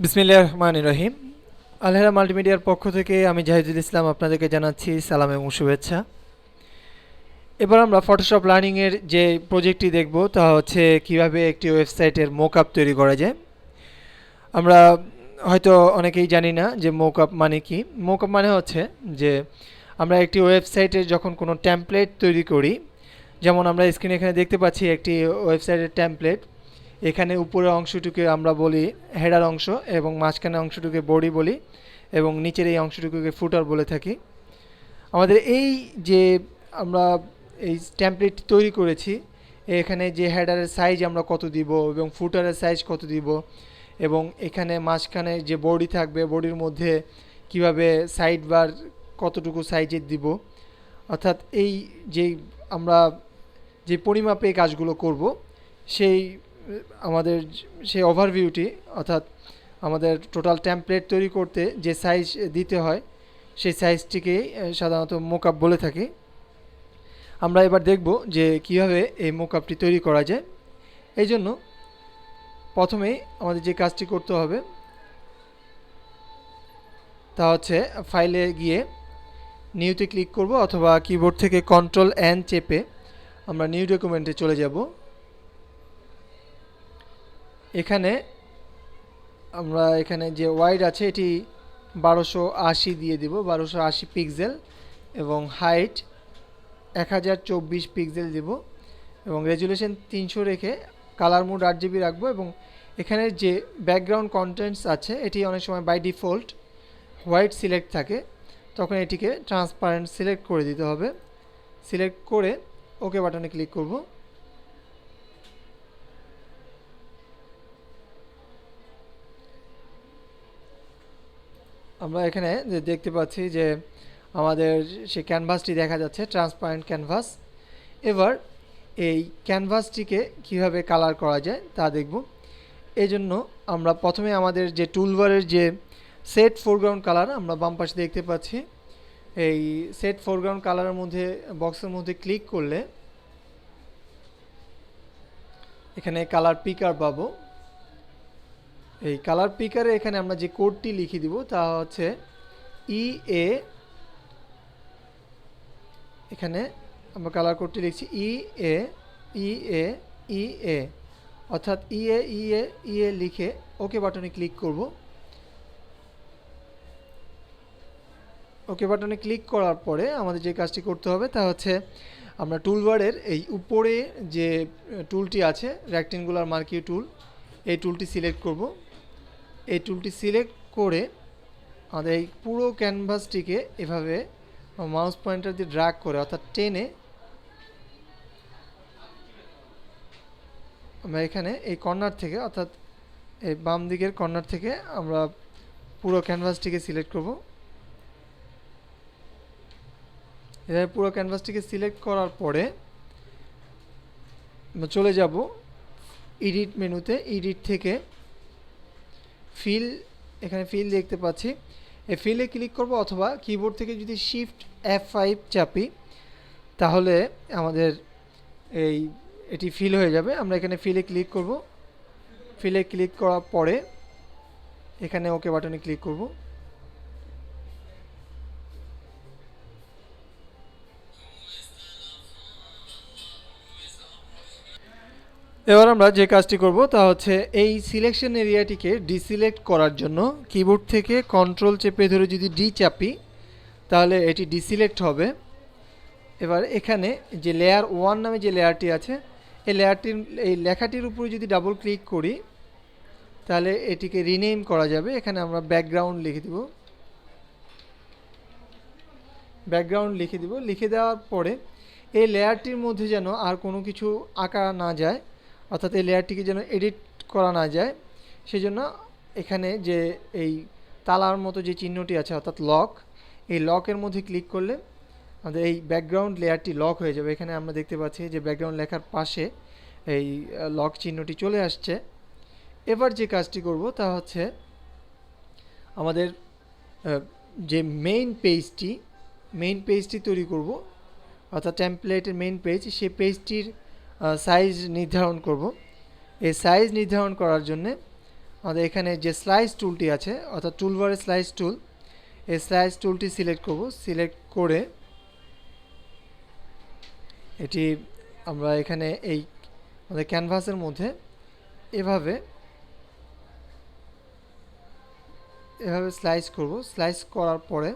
বিসমিল্লাহির রহমানির রহিম। আলহেরা মাল্টিমিডিয়ার পক্ষ থেকে আমি জাহিদুল ইসলাম আপনাদেরকে জানাচ্ছি সালাম এবং শুভেচ্ছা। এবার আমরা ফটোশপ লার্নিংয়ের যে প্রজেক্টটি দেখব তা হচ্ছে কিভাবে একটি ওয়েবসাইটের মোকআপ তৈরি করা যায়। আমরা হয়তো অনেকেই জানি না যে মোকআপ মানে কি। মোকআপ মানে হচ্ছে যে আমরা একটি ওয়েবসাইটের যখন কোনো টেমপ্লেট তৈরি করি, যেমন আমরা স্ক্রিনে এখানে দেখতে পাচ্ছি একটি ওয়েবসাইটের টেমপ্লেট। এখানে উপরের অংশটুকে আমরা বলি হেডার অংশ এবং মাঝখানের অংশটুকে বডি বলি এবং নিচের এই অংশটুকুকে ফুটার বলে থাকি। আমাদের এই যে আমরা এই টেমপ্লেট তৈরি করেছি, এখানে যে হেডারের সাইজ আমরা কত দিব এবং ফুটারের সাইজ কত দিব এবং এখানে মাঝখানে যে বডি থাকবে বডির মধ্যে কিভাবে সাইড বার কতটুকু সাইজের দিব, অর্থাৎ এই যে আমরা যে পরিমাপে এই কাজগুলো করব সেই আমাদের সেই ওভারভিউটি, অর্থাৎ আমাদের টোটাল টেমপ্লেট তৈরি করতে যে সাইজ দিতে হয় সেই সাইজটিকেই সাধারণত মোকআপ বলে থাকি। আমরা এবার দেখব যে কিভাবে এই মোকআপটি তৈরি করা যায়। এই জন্য প্রথমেই আমাদের যে কাজটি করতে হবে তা হচ্ছে ফাইলে গিয়ে নিউতে ক্লিক করব অথবা কিবোর্ড থেকে কন্ট্রোল এন চেপে আমরা নিউ ডকুমেন্টে চলে যাব। এখানে আমরা এখানে যে ওয়াইড আছে এটি 1280 দিয়ে দিব, 1280 পিক্সেল, এবং হাইট 1024 পিক্সেল দিব এবং রেজুলেশন 300 রেখে কালার মোড 8GB রাখবো। এবং এখানে যে ব্যাকগ্রাউন্ড কন্টেন্টস আছে এটি অনেক সময় বাই ডিফল্ট হোয়াইট সিলেক্ট থাকে, তখন এটিকে ট্রান্সপারেন্ট সিলেক্ট করে দিতে হবে। সিলেক্ট করে ওকে বাটনে ক্লিক করব। আমরা এখানে দেখতে পাচ্ছি যে আমাদের সেই ক্যানভাসটি দেখা যাচ্ছে, ট্রান্সপারেন্ট ক্যানভাস। এবার এই ক্যানভাসটিকে কিভাবে কালার করা যায় তা দেখব। এই জন্য আমরা প্রথমে আমাদের যে টুলবারের যে সেট ফোরগ্রাউন্ড কালার আমরা বাম পাশে দেখতে পাচ্ছি, এই সেট ফোরগ্রাউন্ড কালারের মধ্যে বক্সের মধ্যে ক্লিক করলে এখানে কালার পিকার পাবো। এই কালার পিকারে এখানে আমরা যে কোডটি লিখে দিব তা হচ্ছে EA। এখানে আমরা কালার কোডটি লিখছি EA EA EA, অর্থাৎ EA EA EA লিখে ওকে বাটনে ক্লিক করব। ওকে বাটনে ক্লিক করার পরে আমাদের যে কাজটি করতে হবে তা হচ্ছে আমরা টুলবারের এই উপরে যে টুলটি আছে রেক্টেঙ্গুলার মার্কিং টুল, এই টুলটি সিলেক্ট করব। এই টুলটি সিলেক্ট করে আমাদের এই পুরো ক্যানভাসটিকে এভাবে মাউস পয়েন্টার দিয়ে ড্র্যাগ করে অর্থাৎ টেনে আমরা এখানে এই কর্নার থেকে অর্থাৎ এই বাম দিকের কর্নার থেকে আমরা পুরো ক্যানভাসটিকে সিলেক্ট করব। এভাবে পুরো ক্যানভাসটিকে সিলেক্ট করার পরে আমরা চলে যাব এডিট মেনুতে। এডিট থেকে ফিল, এখানে ফিল দেখতে পাচ্ছি, এই ফিলে ক্লিক করব অথবা কিবোর্ড থেকে যদি শিফট F5 চাপি তাহলে আমাদের এটি ফিল হয়ে যাবে। আমরা এখানে ফিলে ক্লিক করব। ফিলে ক্লিক করার পরে এখানে ওকে বাটনে ক্লিক করব। এবার আমরা যে কাজটি করব তা হচ্ছে এই সিলেকশন এরিয়াটিকে ডিসিলেক্ট করার জন্য কিবোর্ড থেকে কন্ট্রোল চেপে ধরে যদি ডি চাপি তাহলে এটি ডিসিলেক্ট হবে। এবার এখানে যে লেয়ার 1 নামে যে লেয়ারটি আছে এই লেখাটির উপরে যদি ডাবল ক্লিক করি তাহলে এটিকে রিনেম করা যাবে। এখানে আমরা ব্যাকগ্রাউন্ড লিখে দিব। ব্যাকগ্রাউন্ড লিখে দিব। লিখে দেওয়ার পরে এই লেয়ারটির মধ্যে যেন আর কোনো কিছু আঁকা না যায়, অর্থাৎ এই লেয়ারটিকে যেন এডিট করা না যায়, সেজন্য এখানে যে এই তালার মতো যে চিহ্নটি আছে অর্থাৎ লক, এই লকের মধ্যে ক্লিক করলে আমাদের এই ব্যাকগ্রাউন্ড লেয়ারটি লক হয়ে যাবে। এখানে আমরা দেখতে পাচ্ছি যে ব্যাকগ্রাউন্ড লেখার পাশে এই লক চিহ্নটি চলে আসছে। এবার যে কাজটি করব তা হচ্ছে আমাদের যে মেইন পেজটি তৈরি করব, অর্থাৎ টেমপ্লেটের মেইন পেজ, সেই পেজটির সাইজ নির্ধারণ করব। এই সাইজ নির্ধারণ করার জন্য আমাদের এখানে যে স্লাইস টুলটি আছে অর্থাৎ টুলবারের স্লাইস টুল, এই স্লাইস টুলটি সিলেক্ট করব। সিলেক্ট করে এটি আমরা এখানে এই আমাদের ক্যানভাসের মধ্যে এভাবে স্লাইস করব। স্লাইস করার পরে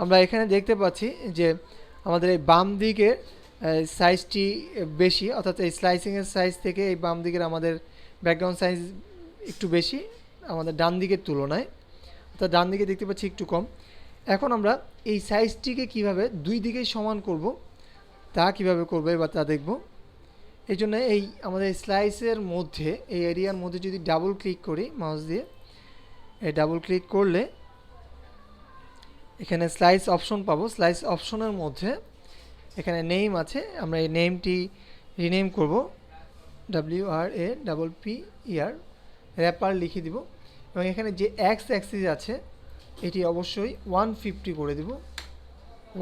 আমরা এখানে দেখতে পাচ্ছি যে আমাদের এই বাম দিকের সাইজটি বেশি, অর্থাৎ এই স্লাইসিংয়ের সাইজ থেকে এই বাম দিকের আমাদের ব্যাকগ্রাউন্ড সাইজ একটু বেশি আমাদের ডান দিকের তুলনায়, অর্থাৎ ডান দিকে দেখতে পাচ্ছি একটু কম। এখন আমরা এই সাইজটিকে কিভাবে দুই দিকেই সমান করব তা কিভাবে করবে বা তা দেখব। এই জন্য এই আমাদের স্লাইসের মধ্যে এই এরিয়ার মধ্যে যদি ডাবল ক্লিক করি মাউস দিয়ে, এই ডাবল ক্লিক করলে এখানে স্লাইস অপশন পাবো। স্লাইস অপশনের মধ্যে এখানে নেম আছে, আমরা এই নেমটি রিনেম করব WRAPPER, র্যাপার লিখে দিব। এবং এখানে যে এক্স অ্যাক্সিস আছে এটি অবশ্যই 150 করে দিব।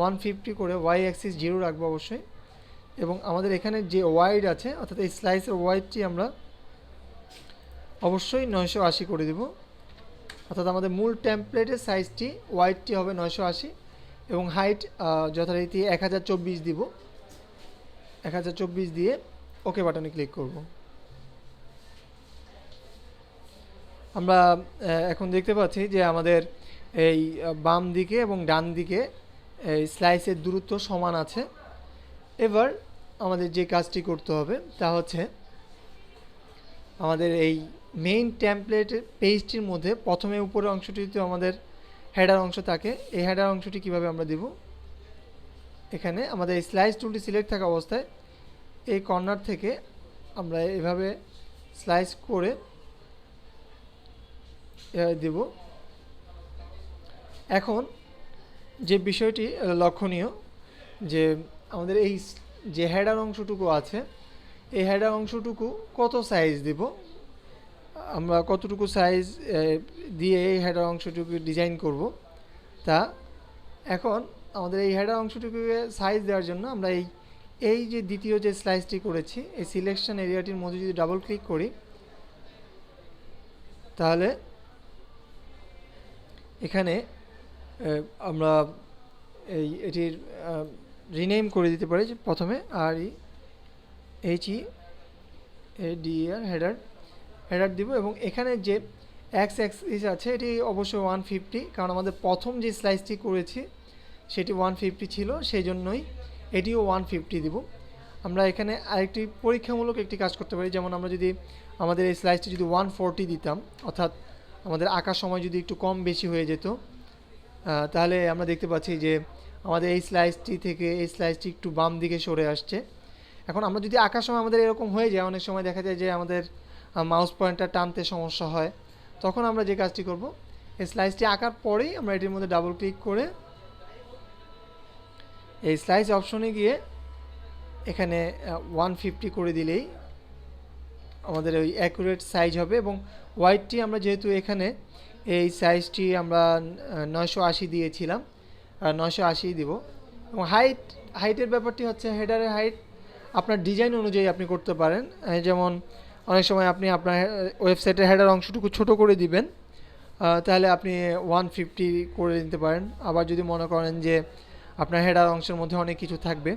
150 করে ওয়াই অ্যাক্সিস 0 রাখবো অবশ্যই। এবং আমাদের এখানে যে ওয়াইড আছে অর্থাৎ এই স্লাইসের ওয়াইডটি আমরা অবশ্যই 980 করে দিব। অর্থাৎ আমাদের মূল টেমপ্লেটের সাইজটি ওয়াইডটি হবে 980 এবং হাইট যথারীতি 1024 দিব। 1024 দিয়ে ওকে বাটনে ক্লিক করব। আমরা এখন দেখতে পাচ্ছি যে আমাদের এই বাম দিকে এবং ডান দিকে এই স্লাইসের দূরত্ব সমান আছে। এবার আমাদের যে কাজটি করতে হবে তা হচ্ছে আমাদের এই মেইন টেমপ্লেটের পেজটির মধ্যে প্রথমে উপরের অংশটিতে আমাদের হেডার অংশ থাকে। এই হেডার অংশটি কিভাবে আমরা দেব, এখানে আমাদের এই স্লাইস টুলটি সিলেক্ট থাকা অবস্থায় এই কর্নার থেকে আমরা এভাবে স্লাইস করে দেব। এখন যে বিষয়টি লক্ষণীয় যে আমাদের এই যে হেডার অংশটুকু আছে এই হেডার অংশটুকু কত সাইজ দেব, আমরা কতটুকু সাইজ দিয়ে এই হেডার অংশটুকু ডিজাইন করব তা। এখন আমাদের এই হেডার অংশটুকুকে সাইজ দেওয়ার জন্য আমরা এই যে দ্বিতীয় যে স্লাইসটি করেছি এই সিলেকশন এরিয়াটির মধ্যে যদি ডাবল ক্লিক করি তাহলে এখানে আমরা এটির রিনেম করে দিতে পারি। প্রথমে REHEADER হেডার দিব এবং এখানে যে এক্স অ্যাক্সিস আছে এটি অবশ্যই 150, কারণ আমাদের প্রথম যে স্লাইসটি করেছি সেটি 150 ছিল, সেই জন্যই এটিও 150 দিব। আমরা এখানে আরেকটি পরীক্ষামূলক একটি কাজ করতে পারি, যেমন আমরা যদি আমাদের এই স্লাইসটি যদি 140 দিতাম, অর্থাৎ আমাদের আঁকার সময় যদি একটু কম বেশি হয়ে যেত, তাহলে আমরা দেখতে পাচ্ছি যে আমাদের এই স্লাইসটি থেকে এই স্লাইসটি একটু বাম দিকে সরে আসছে। এখন আমরা যদি আঁকার সময় আমাদের এরকম হয়ে যায়, অনেক সময় দেখা যায় যে আমাদের মাউস পয়েন্টার টানতে সমস্যা হয়, তখন আমরা যে কাজটি করব এই স্লাইসটি আঁকার পরেই আমরা এটির মধ্যে ডাবল ক্লিক করে এই স্লাইস অপশনে গিয়ে এখানে 150 করে দিলেই আমাদের ওই অ্যাকুরেট সাইজ হবে। এবং ওয়াইডটি আমরা যেহেতু এখানে এই সাইজটি আমরা 980 দিয়েছিলাম, 980 দিব। এবং হাইটের ব্যাপারটি হচ্ছে হেডারের হাইট আপনার ডিজাইন অনুযায়ী আপনি করতে পারেন। যেমন অনেক সময় আপনি আপনার ওয়েবসাইটের হেডার অংশটুকু ছোট করে দিবেন, তাহলে আপনি 150 করে দিতে পারেন। আবার যদি মনে করেন যে আপনার হেডার অংশের মধ্যে অনেক কিছু থাকবে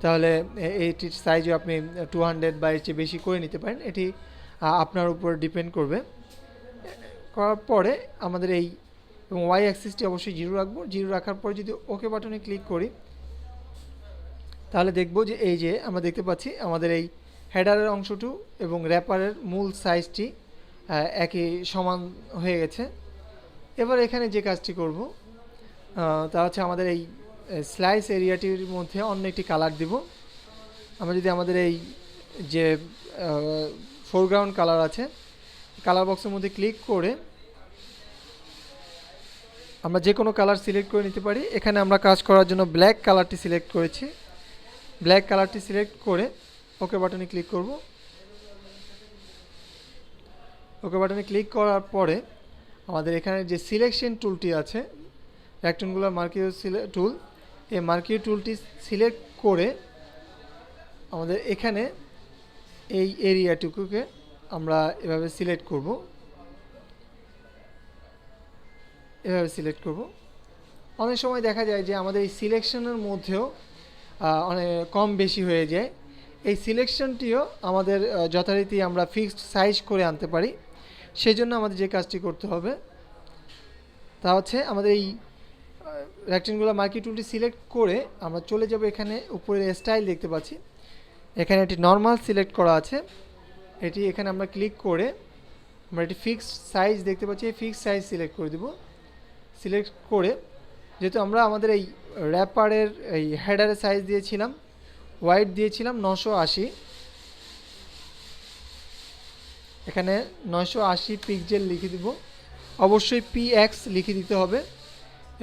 তাহলে এইটির সাইজও আপনি 200 বা এর চেয়ে বেশি করে নিতে পারেন, এটি আপনার উপর ডিপেন্ড করবে। করার পরে আমাদের এই এবং ওয়াই অ্যাক্সিসটি অবশ্যই 0 রাখবো। 0 রাখার পরে যদি ওকে বাটনে ক্লিক করি তাহলে দেখব যে এই যে আমরা দেখতে পাচ্ছি আমাদের এই হেডারের অংশটু এবং র্যাপারের মূল সাইজটি একই সমান হয়ে গেছে। এবার এখানে যে কাজটি করব তা হচ্ছে আমাদের এই স্লাইস এরিয়াটির মধ্যে অন্য একটি কালার দিব। আমরা যদি আমাদের এই যে ফোরগ্রাউন্ড কালার আছে কালার বক্সের মধ্যে ক্লিক করে আমরা যে কোনো কালার সিলেক্ট করে নিতে পারি। এখানে আমরা কাজ করার জন্য ব্ল্যাক কালারটি সিলেক্ট করেছি। ব্ল্যাক কালারটি সিলেক্ট করে ওকে বাটনে ক্লিক করব। ওকে বাটনে ক্লিক করার পরে আমাদের এখানে যে সিলেকশন টুলটি আছে রেক্ট্যাঙ্গুলার মার্কিউ টুল, এই মার্কিউ টুলটি সিলেক্ট করে আমাদের এখানে এই এরিয়াটুকুকে আমরা এভাবে সিলেক্ট করব। এভাবে সিলেক্ট করব। অনেক সময় দেখা যায় যে আমাদের এই সিলেকশনের মধ্যেও অনেক কম বেশি হয়ে যায়। এই সিলেকশনটিও আমাদের যথারীতি আমরা ফিক্সড সাইজ করে আনতে পারি। সেজন্য আমাদের যে কাজটি করতে হবে তা হচ্ছে আমাদের এই রেক্টেঙ্গুলার মার্কি টুলটি সিলেক্ট করে আমরা চলে যাব এখানে উপরে স্টাইল দেখতে পাচ্ছি, এখানে এটি নর্মাল সিলেক্ট করা আছে, এটি এখানে আমরা ক্লিক করে আমরা এটি ফিক্সড সাইজ দেখতে পাচ্ছি, এই ফিক্সড সাইজ সিলেক্ট করে দেব। সিলেক্ট করে যেহেতু আমরা আমাদের এই র্যাপারের এই হেডারের সাইজ দিয়েছিলাম, ওয়াইড দিয়েছিলাম 980, এখানে 980 পিক্সেল লিখে দিব, অবশ্যই PX লিখে দিতে হবে,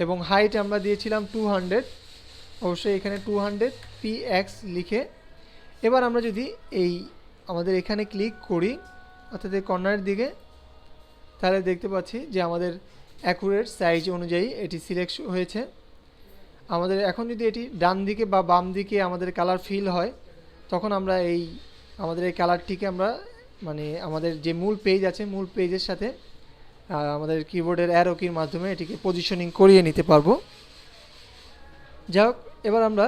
এবং হাইট আমরা দিয়েছিলাম 200, অবশ্যই এখানে 200 PX লিখে এবার আমরা যদি এই আমাদের এখানে ক্লিক করি অর্থাৎ এই কর্নারের দিকে, তাহলে দেখতে পাচ্ছি যে আমাদের অ্যাকুরেট সাইজ অনুযায়ী এটি সিলেক্ট হয়েছে। আমাদের এখন যদি এটি ডান দিকে বা বাম দিকে আমাদের কালার ফিল হয়, তখন আমরা এই আমাদের এই কালারটিকে আমরা মানে আমাদের যে মূল পেজ আছে মূল পেজের সাথে আমাদের কিবোর্ডের অ্যারো কির মাধ্যমে এটিকে পজিশনিং করিয়ে নিতে পারবো। যাই হোক, এবার আমরা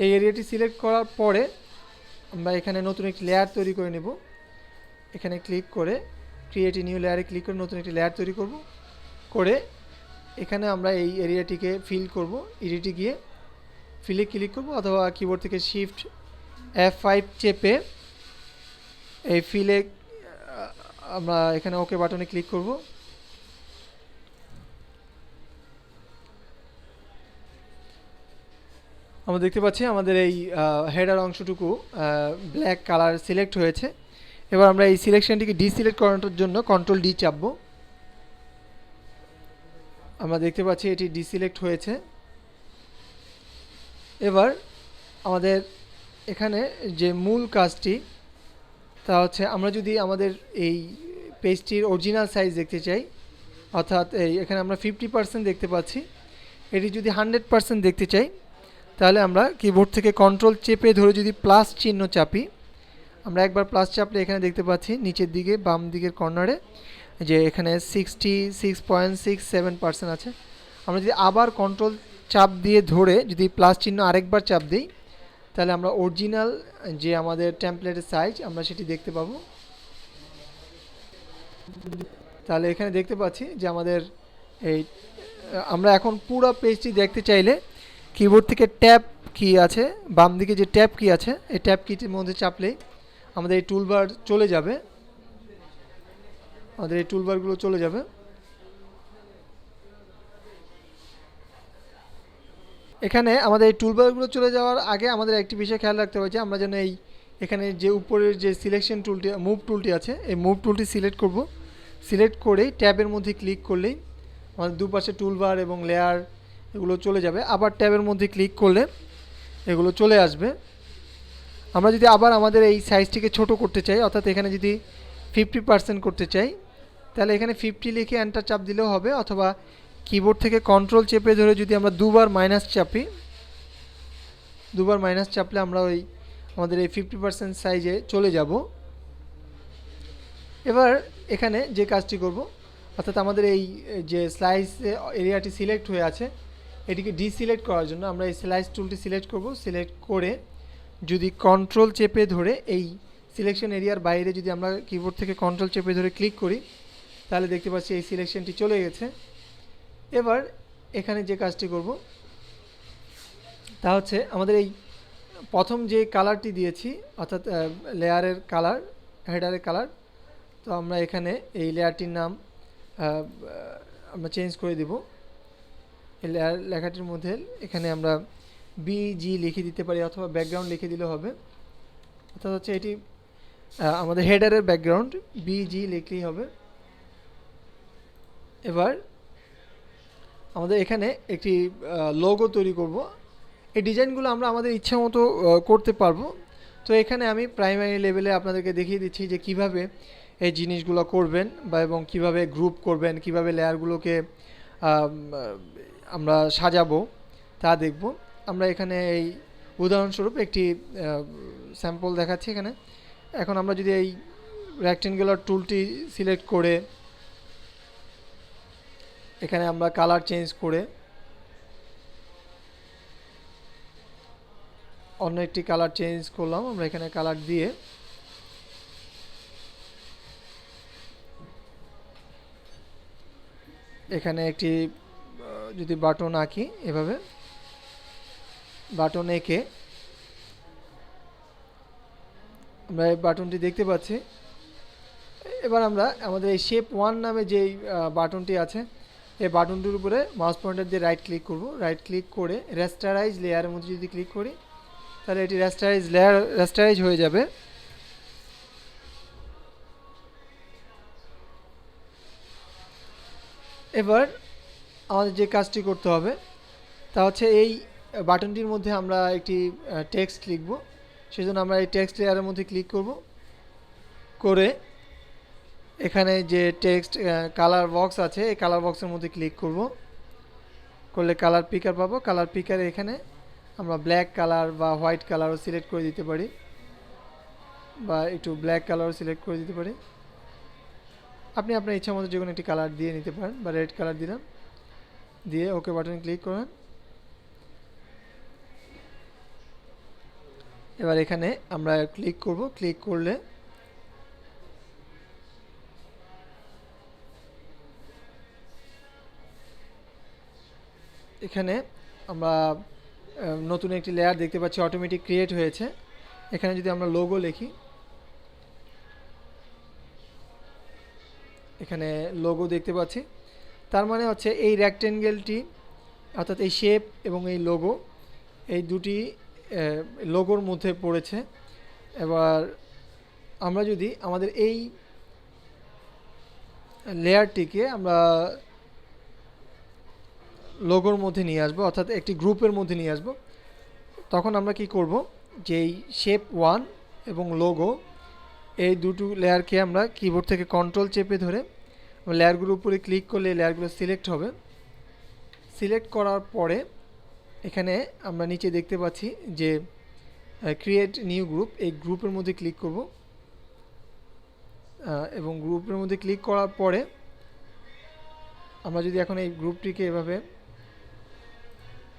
এই এরিয়াটি সিলেক্ট করার পরে আমরা এখানে নতুন একটি লেয়ার তৈরি করে নেব। এখানে ক্লিক করে ক্রিয়েট নিউ লেয়ারে ক্লিক করে নতুন একটি লেয়ার তৈরি করব, করে এখানে আমরা এই এরিয়াটিকে ফিল করব। এডিটে গিয়ে ফিলে ক্লিক করব অথবা কিবোর্ড থেকে শিফট F5 চেপে এই ফিলে আমরা এখানে ওকে বাটনে ক্লিক করব। আমরা দেখতে পাচ্ছি আমাদের এই হেডার অংশটুকু ব্ল্যাক কালার সিলেক্ট হয়েছে। এবার আমরা এই সিলেকশনটিকে ডিসিলেক্ট করানোর জন্য কন্ট্রোল ডি চাপবো। আমরা দেখতে পাচ্ছি এটি ডিসিলেক্ট হয়েছে। এবার আমাদের এখানে যে মূল কাজটি তা হচ্ছে আমরা যদি আমাদের এই পেজটির অরিজিনাল সাইজ দেখতে চাই, অর্থাৎ এই এখানে আমরা 50% দেখতে পাচ্ছি, এটি যদি 100% দেখতে চাই তাহলে আমরা কিবোর্ড থেকে কন্ট্রোল চেপে ধরে যদি প্লাস চিহ্ন চাপি, আমরা একবার প্লাস চাপলে এখানে দেখতে পাচ্ছি নিচের দিকে বাম দিকের কর্নারে যে এখানে 66.67% আছে। আমরা যদি আবার কন্ট্রোল চাপ দিয়ে ধরে যদি প্লাস চিহ্ন আরেকবার চাপ দিই, তাহলে আমরা অরিজিনাল যে আমাদের টেমপ্লেটের সাইজ আমরা সেটি দেখতে পাবো। তাহলে এখানে দেখতে পাচ্ছি যে আমাদের এই আমরা এখন পুরো পেজটি দেখতে চাইলে কিবোর্ড থেকে ট্যাব কি আছে, বাম দিকে যে ট্যাব কি আছে এই ট্যাব কিটির মধ্যে চাপলেই আমাদের এই টুলবার চলে যাবে, আমাদের এই টুলবারগুলো চলে যাবে। এখানে আমাদের এই টুলবারগুলো চলে যাওয়ার আগে আমাদের একটি বিষয় খেয়াল রাখতে হবে যে আমরা যেন এই এখানে যে উপরের যে সিলেকশন টুলটি মুভ টুলটি আছে এই মুভ টুলটি সিলেক্ট করব। সিলেক্ট করেই ট্যাবের মধ্যে ক্লিক করলেই আমাদের দুপাশে টুলবার এবং লেয়ার এগুলো চলে যাবে। আবার ট্যাবের মধ্যে ক্লিক করলে এগুলো চলে আসবে। আমরা যদি আবার আমাদের এই সাইজটিকে ছোট করতে চাই, অর্থাৎ এখানে যদি 50% করতে চাই, তাহলে এখানে 50 লিখে এন্টার চাপ দিলেও হবে, অথবা কিবোর্ড থেকে কন্ট্রোল চেপে ধরে যদি আমরা দুবার মাইনাস চাপি, দুবার মাইনাস চাপলে আমরা ওই আমাদের এই 50% সাইজে চলে যাব। এবার এখানে যে কাজটি করব, অর্থাৎ আমাদের এই যে স্লাইস এরিয়াটি সিলেক্ট হয়ে আছে এটিকে ডিসিলেক্ট করার জন্য আমরা এই স্লাইস টুলটি সিলেক্ট করব। সিলেক্ট করে যদি কন্ট্রোল চেপে ধরে এই সিলেকশন এরিয়ার বাইরে যদি আমরা কিবোর্ড থেকে কন্ট্রোল চেপে ধরে ক্লিক করি, তাহলে দেখতে পাচ্ছি এই সিলেকশনটি চলে গেছে। এবার এখানে যে কাজটি করব তা হচ্ছে আমাদের এই প্রথম যে কালারটি দিয়েছি অর্থাৎ লেয়ারের কালার, হেডারের কালার, তো আমরা এখানে এই লেয়ারটির নাম আমরা চেঞ্জ করে দেব। এই লেয়ার লেখাটির মধ্যে এখানে আমরা BG লিখে দিতে পারি অথবা ব্যাকগ্রাউন্ড লিখে দিলে হবে, অর্থাৎ হচ্ছে এটি আমাদের হেডারের ব্যাকগ্রাউন্ড BG লিখলেই হবে। এবার আমাদের এখানে একটি লোগো তৈরি করব। এই ডিজাইনগুলো আমরা আমাদের ইচ্ছা মতো করতে পারবো। তো এখানে আমি প্রাইমারি লেভেলে আপনাদেরকে দেখিয়ে দিচ্ছি যে কিভাবে এই জিনিসগুলো করবেন বা এবং কিভাবে গ্রুপ করবেন, কিভাবে লেয়ারগুলোকে আমরা সাজাবো তা দেখব। আমরা এখানে এই উদাহরণস্বরূপ একটি স্যাম্পল দেখাচ্ছি এখানে। এখন আমরা যদি এই রেক্টেঙ্গুলার টুলটি সিলেক্ট করে এখানে আমরা কালার চেঞ্জ করে অন্য একটি কালার চেঞ্জ করলাম। আমরা এখানে কালার দিয়ে এখানে একটি যদি বাটন আঁকি, এভাবে বাটন এঁকে আমরা এই বাটনটি দেখতে পাচ্ছি। এবার আমরা আমাদের এই শেপ 1 নামে যেই বাটনটি আছে, এই বাটনটির উপরে মাউস পয়েন্টার দিয়ে রাইট ক্লিক করব। রাইট ক্লিক করে রেস্টারাইজ লেয়ারের মধ্যে যদি ক্লিক করি, তাহলে এটি রেস্টারাইজ হয়ে যাবে। এবার আমাদের যে কাজটি করতে হবে তা হচ্ছে এই বাটনটির মধ্যে আমরা একটি টেক্সট লিখব। সেজন্য আমরা এই টেক্সট লেয়ারের মধ্যে ক্লিক করব, করে এখানে যে টেক্সট কালার বক্স আছে এই কালার বক্সের মধ্যে ক্লিক করব। করলে কালার পিকার পাবো। কালার পিকারে এখানে আমরা ব্ল্যাক কালার বা হোয়াইট কালারও সিলেক্ট করে দিতে পারি, বা একটু ব্ল্যাক কালারও সিলেক্ট করে দিতে পারি। আপনি আপনার ইচ্ছা মতো যে কোনো একটি কালার দিয়ে নিতে পারেন, বা রেড কালার দিলাম, দিয়ে ওকে বাটনে ক্লিক করেন। এবার এখানে আমরা ক্লিক করব। ক্লিক করলে এখানে আমরা নতুন একটি লেয়ার দেখতে পাচ্ছি, অটোমেটিক ক্রিয়েট হয়েছে। এখানে যদি আমরা লোগো লিখি, এখানে লোগো দেখতে পাচ্ছি। তার মানে হচ্ছে এই রেক্টেঙ্গেলটি, অর্থাৎ এই শেপ এবং এই লোগো, এই দুটি লোগোর মধ্যে পড়েছে। এবার আমরা যদি আমাদের এই লেয়ারটিকে আমরা লোগোর মধ্যে নিয়ে আসবো, অর্থাৎ একটি গ্রুপের মধ্যে নিয়ে আসবো, তখন আমরা কি করব, যে এই শেপ 1 এবং লোগো এই দুটো লেয়ারকে আমরা কিবোর্ড থেকে কন্ট্রোল চেপে ধরে লেয়ারগুলোর উপরে ক্লিক করলে লেয়ারগুলো সিলেক্ট হবে। সিলেক্ট করার পরে এখানে আমরা নিচে দেখতে পাচ্ছি যে ক্রিয়েট নিউ গ্রুপ, এই গ্রুপের মধ্যে ক্লিক করব। এবং গ্রুপের মধ্যে ক্লিক করার পরে আমরা যদি এখন এই গ্রুপটিকে এভাবে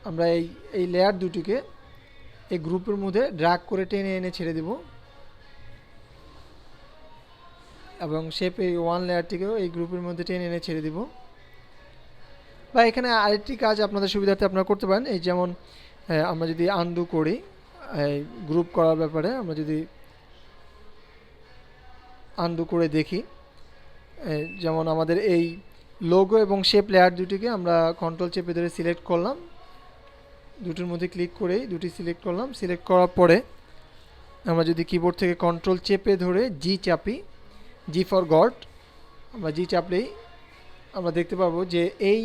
আমরা এই লেয়ার দুটিকে এই গ্রুপের মধ্যে ড্র্যাগ করে টেনে এনে ছেড়ে দেব, এবং শেপ এই 1 লেয়ারটিকেও এই গ্রুপের মধ্যে টেনে এনে ছেড়ে দেব। বা এখানে আরেকটি কাজ আপনাদের সুবিধার্থে আপনারা করতে পারেন। এই যেমন আমরা যদি আনডু করি এই গ্রুপ করার ব্যাপারে, আমরা যদি আনডু করে দেখি, যেমন আমাদের এই লোগো এবং শেপ লেয়ার দুটিকে আমরা কন্ট্রোল চেপে ধরে সিলেক্ট করলাম, দুটির মধ্যে ক্লিক করেই দুটি সিলেক্ট করলাম। সিলেক্ট করার পরে আমরা যদি কিবোর্ড থেকে কন্ট্রোল চেপে ধরে জি চাপি, জি ফর গড, আমরা জি চাপলেই আমরা দেখতে পাবো যে এই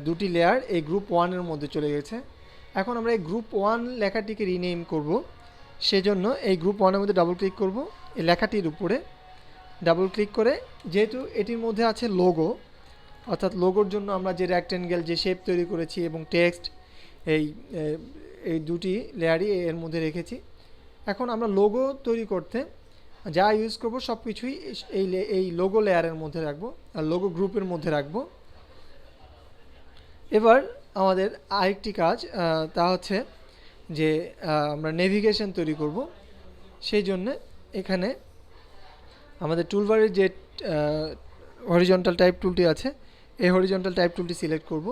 দুটি লেয়ার এই গ্রুপ 1-এর মধ্যে চলে গেছে। এখন আমরা এই গ্রুপ 1 লেখাটিকে রিনেম করব। সেজন্য এই গ্রুপ 1-এর মধ্যে ডাবল ক্লিক করব, এই লেখাটির উপরে ডাবল ক্লিক করে, যেহেতু এটির মধ্যে আছে লোগো, অর্থাৎ লোগোর জন্য আমরা যে রেক্টেঙ্গেল যে শেপ তৈরি করেছি এবং টেক্সট এই এই দুটি লেয়ারই এর মধ্যে রেখেছি। এখন আমরা লোগো তৈরি করতে যা ইউজ করব সব কিছুই এই লোগো লেয়ারের মধ্যে রাখবো, আর লোগো গ্রুপের মধ্যে রাখবো। এবার আমাদের আরেকটি কাজ, তা হচ্ছে যে আমরা নেভিগেশন তৈরি করব। সেই জন্যে এখানে আমাদের টুলবারের যে হরিজন্টাল টাইপ টুলটি আছে, এই হরিজন্টাল টাইপ টুলটি সিলেক্ট করব।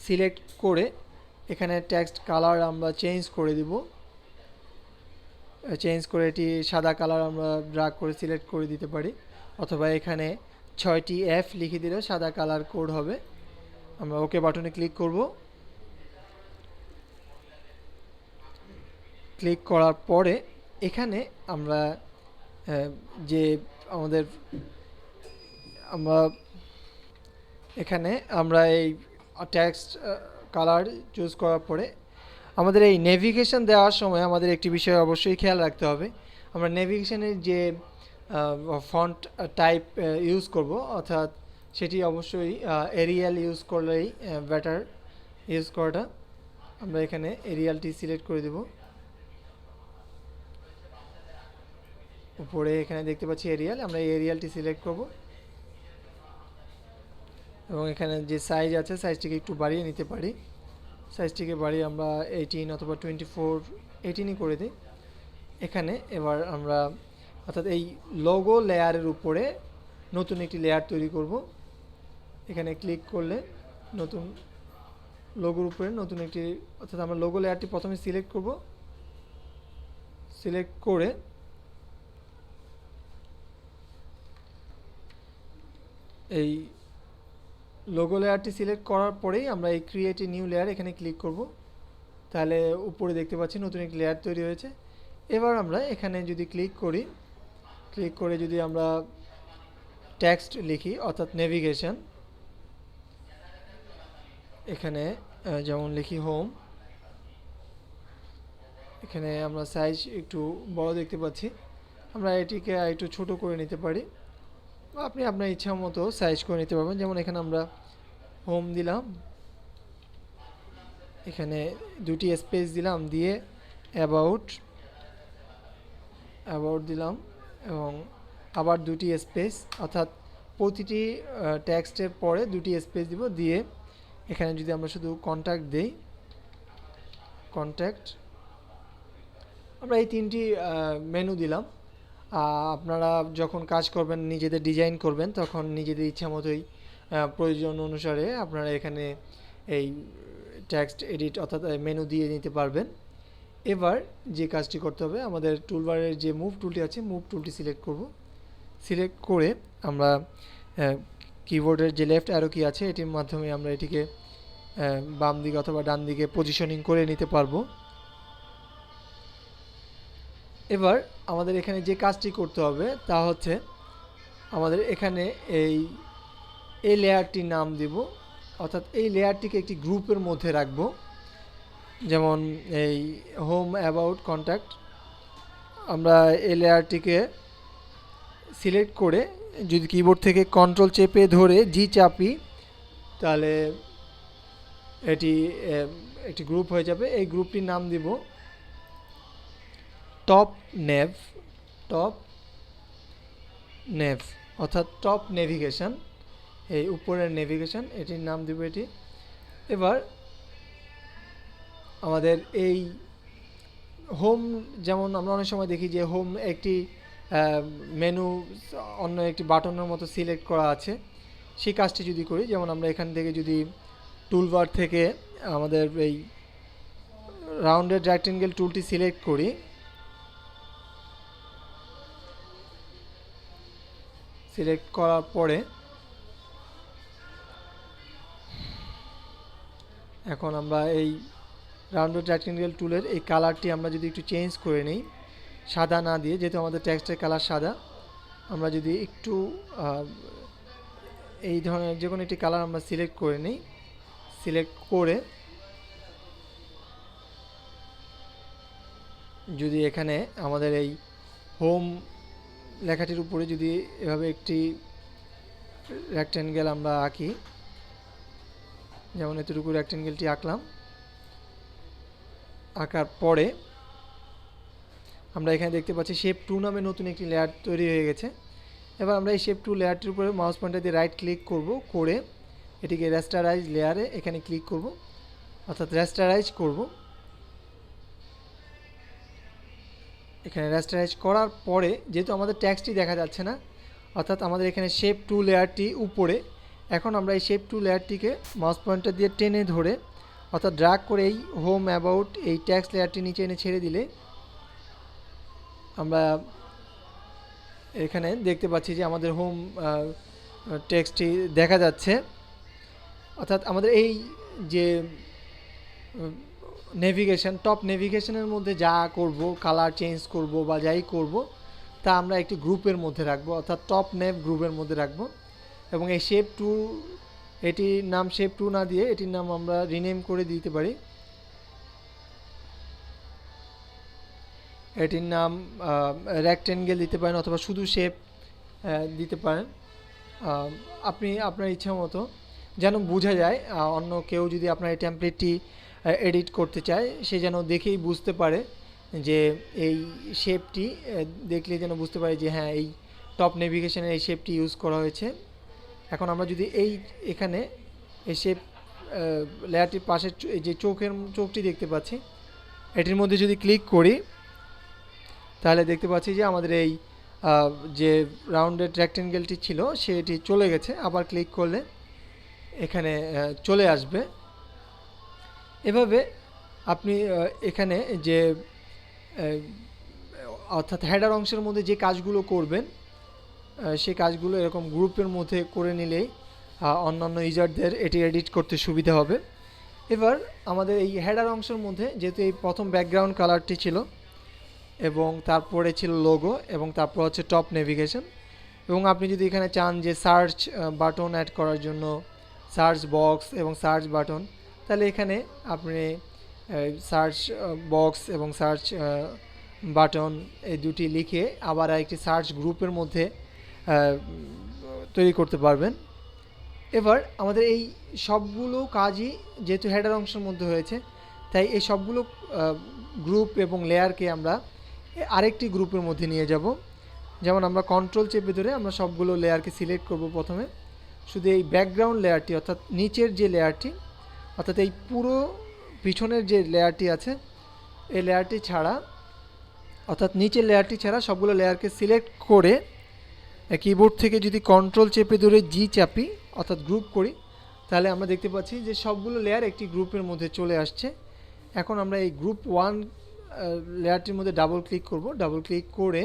সিলেক্ট করে এখানে টেক্সট কালার আমরা চেঞ্জ করে দিব। চেঞ্জ করে এটি সাদা কালার আমরা ড্র্যাগ করে সিলেক্ট করে দিতে পারি, অথবা এখানে 6টি F লিখে দিলে সাদা কালার কোড হবে। আমরা ওকে বাটনে ক্লিক করব। ক্লিক করার পরে এখানে আমরা যে আমাদের এখানে আমরা এই টেক্সট কালার চুজ করার পরে আমাদের এই নেভিগেশন দেওয়ার সময় আমাদের একটি বিষয় অবশ্যই খেয়াল রাখতে হবে। আমরা নেভিগেশনের যে ফন্ট টাইপ ইউজ করব, অর্থাৎ সেটি অবশ্যই এরিয়াল ইউজ করলেই বেটার ইউজ করাটা। আমরা এখানে এরিয়ালটি সিলেক্ট করে দেব। উপরে এখানে দেখতে পাচ্ছি এরিয়াল, আমরা এই এরিয়ালটি সিলেক্ট করব। এবং এখানে যে সাইজ আছে সাইজটিকে একটু বাড়িয়ে নিতে পারি। সাইজটিকে বাড়িয়ে আমরা 18 অথবা 24, 18ই করে দিই এখানে। এবার আমরা অর্থাৎ এই লোগো লেয়ারের উপরে নতুন একটি লেয়ার তৈরি করব। এখানে ক্লিক করলে নতুন লোগোর উপরে নতুন একটি, অর্থাৎ আমরা লোগো লেয়ারটি প্রথমে সিলেক্ট করব। সিলেক্ট করে এই লোগো লেয়ারটি সিলেক্ট করার পরেই আমরা এই ক্রিয়েট এ নিউ লেয়ার এখানে ক্লিক করব। তাহলে উপরে দেখতে পাচ্ছি নতুন একটি লেয়ার তৈরি হয়েছে। এবার আমরা এখানে যদি ক্লিক করি, ক্লিক করে যদি আমরা টেক্সট লিখি অর্থাৎ নেভিগেশন, এখানে যেমন লিখি হোম, এখানে আমরা সাইজ একটু বড় দেখতে পাচ্ছি, আমরা এটিকে একটু ছোট করে নিতে পারি বা আপনি আপনার ইচ্ছা মতো সাইজ করে নিতে পারবেন। যেমন এখানে আমরা হোম দিলাম, এখানে দুটি স্পেস দিলাম, দিয়ে অ্যাবাউট দিলাম এবং আবার দুটি স্পেস, অর্থাৎ প্রতিটি টেক্সটের পরে দুটি স্পেস দিব। দিয়ে এখানে যদি আমরা শুধু কন্ট্যাক্ট দেই, কন্ট্যাক্ট, আমরা এই তিনটি মেনু দিলাম। আপনারা যখন কাজ করবেন, নিজেদের ডিজাইন করবেন, তখন নিজেদের ইচ্ছা মতোই প্রয়োজন অনুসারে আপনারা এখানে এই টেক্সট এডিট অর্থাৎ মেনু দিয়ে নিতে পারবেন। এবার যে কাজটি করতে হবে, আমাদের টুলবারের যে মুভ টুলটি আছে, মুভ টুলটি সিলেক্ট করব। সিলেক্ট করে আমরা কিবোর্ডের যে লেফট অ্যারো কি আছে এটির মাধ্যমে আমরা এটিকে বাম দিকে অথবা ডান দিকে পজিশনিং করে নিতে পারবো। এবার আমাদের এখানে যে কাজটি করতে হবে তা হচ্ছে, আমাদের এখানে এই লেয়ারটির নাম দেব, অর্থাৎ এই লেয়ারটিকে একটি গ্রুপের মধ্যে রাখবো। যেমন এই হোম, অ্যাবাউট, কন্ট্যাক্ট, আমরা এই লেয়ারটিকে সিলেক্ট করে যদি কিবোর্ড থেকে কন্ট্রোল চেপে ধরে জি চাপি, তাহলে এটি একটি গ্রুপ হয়ে যাবে। এই গ্রুপটির নাম দিব টপ নেভ অর্থাৎ টপ নেভিগেশন, এই উপরের নেভিগেশন, এটির নাম দিব এটি। এবার আমাদের এই হোম, যেমন আমরা অনেক সময় দেখি যে হোম একটি মেনু অন্য একটি বাটনের মতো সিলেক্ট করা আছে, সেই কাজটি যদি করি, যেমন আমরা এখান থেকে যদি টুলবার থেকে আমাদের এই রাউন্ডেড রেক্ট্যাঙ্গেল টুলটি সিলেক্ট করি, সিলেক্ট করার পরে এখন আমরা এই রাউন্ডেড রেক্ট্যাঙ্গেল টুলের এই কালারটি আমরা যদি একটু চেঞ্জ করে নিই, সাদা না দিয়ে, যেহেতু আমাদের টেক্সটের কালার সাদা, আমরা যদি একটু এই ধরনের যে কোনো একটি কালার আমরা সিলেক্ট করে নিই। সিলেক্ট করে যদি এখানে আমাদের এই হোম লেখাটির উপরে যদি এভাবে একটি রেক্ট্যাঙ্গেল আমরা আঁকি, যেমন এতটুকু রেক্ট্যাঙ্গেলটি আঁকলাম, আঁকার পরে আমরা এখানে দেখতে পাচ্ছি শেপ 2 নামে নতুন একটি লেয়ার তৈরি হয়ে গেছে। এবার আমরা এই শেপ 2 লেয়ারটির উপরে মাউস পয়েন্টার দিয়ে রাইট ক্লিক করব, করে এটিকে রেস্টারাইজ লেয়ারে এখানে ক্লিক করব, অর্থাৎ রেস্টারাইজ করব। এখানে রেস্টারাইজ করার পরে যেহেতু আমাদের টেক্সটটি দেখা যাচ্ছে না, অর্থাৎ আমাদের এখানে শেপ 2 লেয়ারটি উপরে, এখন আমরা এই শেপ 2 লেয়ারটিকে মাউস পয়েন্টার দিয়ে টেনে ধরে অর্থাৎ ড্র্যাগ করে এই হোম, অ্যাবাউট এই টেক্সট লেয়ারটি নিচে এনে ছেড়ে দিলে আমরা এখানে দেখতে পাচ্ছি যে আমাদের হোম টেক্সটটি দেখা যাচ্ছে। অর্থাৎ আমাদের এই যে নেভিগেশন, টপ নেভিগেশনের মধ্যে যা করব, কালার চেঞ্জ করব বা যাই করব, তা আমরা একটি গ্রুপের মধ্যে রাখবো, অর্থাৎ টপ নেভ গ্রুপের মধ্যে রাখবো। এবং এই শেপ 2, এটির নাম শেপ 2 না দিয়ে এটির নাম আমরা রিনেম করে দিতে পারি। এটির নাম রেক্ট্যাঙ্গেল দিতে পারেন অথবা শুধু শেপ দিতে পারেন, আপনি আপনার ইচ্ছা মতো, যেন বোঝা যায় অন্য কেউ যদি আপনার এই টেমপ্লেটটি এডিট করতে চায়, সে যেন দেখেই বুঝতে পারে যে এই শেপটি দেখলে যেন বুঝতে পারে যে হ্যাঁ, এই টপ নেভিগেশনের এই শেপটি ইউজ করা হয়েছে। এখন আমরা যদি এখানে এসে লেয়ারটির পাশে এই যে চোখটি দেখতে পাচ্ছি, এটির মধ্যে যদি ক্লিক করি তাহলে দেখতে পাচ্ছি যে আমাদের এই যে রাউন্ডেড রেক্টেঙ্গেলটি ছিল সেটি চলে গেছে। আবার ক্লিক করলে এখানে চলে আসবে। এভাবে আপনি এখানে যে অর্থাৎ হেডার অংশের মধ্যে যে কাজগুলো করবেন সেই কাজগুলো এরকম গ্রুপের মধ্যে করে নিলেই অন্যান্য ইউজারদের এটি এডিট করতে সুবিধা হবে। এবার আমাদের এই হেডার অংশের মধ্যে যেহেতু এই প্রথম ব্যাকগ্রাউন্ড কালারটি ছিল এবং তারপরে ছিল লোগো এবং তারপর হচ্ছে টপ নেভিগেশন, এবং আপনি যদি এখানে চান যে সার্চ বাটন অ্যাড করার জন্য সার্চ বক্স এবং সার্চ বাটন, তাহলে এখানে আপনি সার্চ বক্স এবং সার্চ বাটন এই দুটি লিখে আবার একটি সার্চ গ্রুপের মধ্যে তৈরি করতে পারবেন। এবার আমাদের এই সবগুলো কাজই যেহেতু হেডার অংশের মধ্যে হয়েছে, তাই এই সবগুলো গ্রুপ এবং লেয়ারকে আমরা আরেকটি গ্রুপের মধ্যে নিয়ে যাব। যেমন আমরা কন্ট্রোল চেপে ধরে আমরা সবগুলো লেয়ারকে সিলেক্ট করব। প্রথমে শুধু এই ব্যাকগ্রাউন্ড লেয়ারটি অর্থাৎ নিচের যে লেয়ারটি অর্থাৎ এই পুরো পিছনের যে লেয়ারটি আছে এই লেয়ারটি ছাড়া অর্থাৎ নিচের লেয়ারটি ছাড়া সবগুলো লেয়ারকে সিলেক্ট করে কিবোর্ড থেকে যদি কন্ট্রোল চেপে ধরে জি চাপি অর্থাৎ গ্রুপ করি, তাহলে আমরা দেখতে পাচ্ছি যে সবগুলো লেয়ার একটি গ্রুপের মধ্যে চলে আসছে। এখন আমরা এই গ্রুপ 1 লেয়ারটির মধ্যে ডাবল ক্লিক করব। ডাবল ক্লিক করে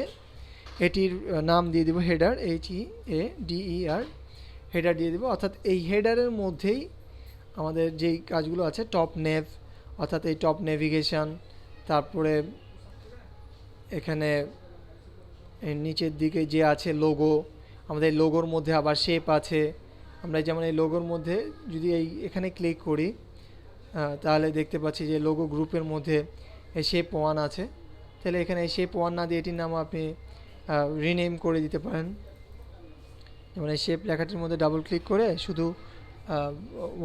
এটির নাম দিয়ে দেব হেডার, HEADER, হেডার দিয়ে দেব। অর্থাৎ এই হেডারের মধ্যেই আমাদের যেই কাজগুলো আছে টপ নেভ অর্থাৎ এই টপ নেভিগেশন, তারপরে এখানে এই নিচের দিকে যে আছে লোগো, আমাদের এই লোগোর মধ্যে আবার শেপ আছে। আমরা যেমন এই লোগোর মধ্যে যদি এখানে ক্লিক করি তাহলে দেখতে পাচ্ছি যে লোগো গ্রুপের মধ্যে এই শেপ 1 আছে। তাহলে এখানে এই শেপ 1 না দিয়ে এটির নাম আপনি রিনেম করে দিতে পারেন। যেমন এই শেপ লেখাটির মধ্যে ডাবল ক্লিক করে শুধু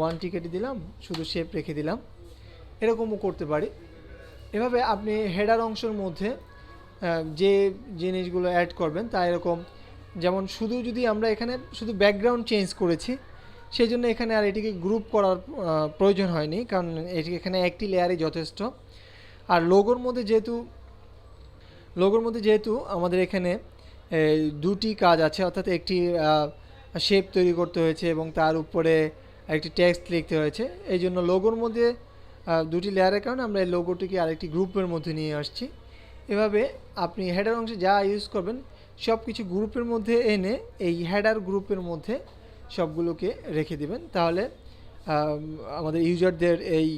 1 টিকেটে দিলাম, শুধু শেপ রেখে দিলাম, এরকমও করতে পারি। এভাবে আপনি হেডার অংশের মধ্যে যে জিনিসগুলো অ্যাড করবেন তা এরকম, যেমন শুধু যদি আমরা এখানে শুধু ব্যাকগ্রাউন্ড চেঞ্জ করেছি সেই জন্য এখানে আর এটিকে গ্রুপ করার প্রয়োজন হয়নি, কারণ এটি এখানে একটি লেয়ারই যথেষ্ট। আর লোগোর মধ্যে যেহেতু আমাদের এখানে দুটি কাজ আছে অর্থাৎ একটি শেপ তৈরি করতে হয়েছে এবং তার উপরে একটি টেক্সট লিখতে হয়েছে, এই জন্য লোগোর মধ্যে দুটি লেয়ারের কারণে আমরা এই লোগোটিকে আরেকটি গ্রুপের মধ্যে নিয়ে আসছি। এভাবে আপনি হেডার অংশে যা ইউজ করবেন সব কিছু গ্রুপের মধ্যে এনে এই হেডার গ্রুপের মধ্যে সবগুলোকে রেখে দিবেন, তাহলে আমাদের ইউজারদের এই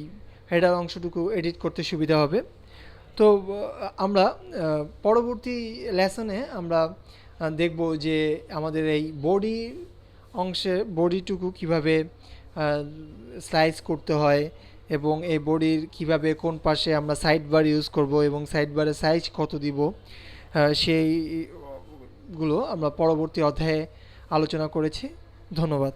হেডার অংশটুকু এডিট করতে সুবিধা হবে। তো আমরা পরবর্তী লেসনে আমরা দেখব যে আমাদের এই বডি অংশে বডিটুকু কিভাবে স্লাইস করতে হয় এবং এই বডির কিভাবে কোন পাশে আমরা সাইড বার ইউজ করব এবং সাইড বারের সাইজ কত দিব সেইগুলো আমরা পরবর্তী অধ্যায়ে আলোচনা করেছি। ধন্যবাদ।